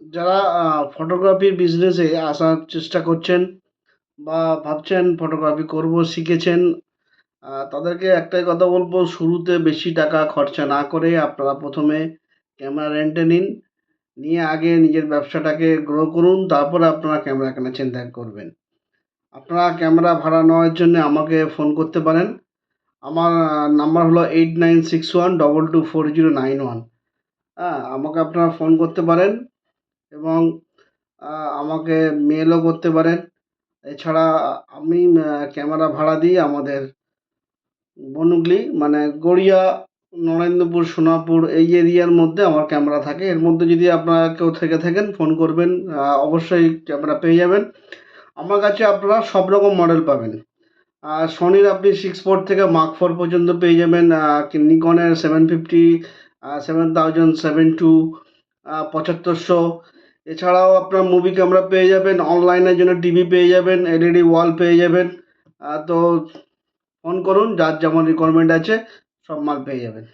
যারা ফটোগ্রাফির বিজনেসে আসার চেষ্টা করছেন বা ভাবছেন ফটোগ্রাফি করব শিখেছেন, তাদেরকে একটাই কথা বলবো, শুরুতে বেশি টাকা খরচা না করে আপনারা প্রথমে ক্যামেরা রেন্টে নিন। নিয়ে আগে নিজের ব্যবসাটাকে গ্রো করুন, তারপরে আপনারা ক্যামেরা কেনার চিন্তা করবেন। আপনারা ক্যামেরা ভাড়া নেওয়ার জন্য আমাকে ফোন করতে পারেন। আমার নাম্বার হলো 8961224091। হ্যাঁ, আমাকে আপনারা ফোন করতে পারেন এবং আমাকে মেলও করতে পারেন। এছাড়া আমি ক্যামেরা ভাড়া দিই আমাদের বনহুগলি মানে গড়িয়া, নরেন্দ্রপুর, সোনাপুর এই এরিয়ার মধ্যে আমার ক্যামেরা থাকে। এর মধ্যে যদি আপনারা কেউ থেকে থাকেন ফোন করবেন, অবশ্যই ক্যামেরা পেয়ে যাবেন। আমার কাছে আপনারা সব রকম মডেল পাবেন। সনির আপনি 6 থেকে মার্ক 4 পর্যন্ত পেয়ে যাবেন। নিকনের 750, 7000, 7.2, 7500। এছাড়াও আপনার মুভি ক্যামেরা পেয়ে যাবেন, অনলাইনের জন্য টিভি পেয়ে যাবেন, এলইডি ওয়াল পেয়ে যাবেন। তো ফোন করুন, যার যেমন রিকোয়ারমেন্ট আছে সব মাল পেয়ে যাবেন।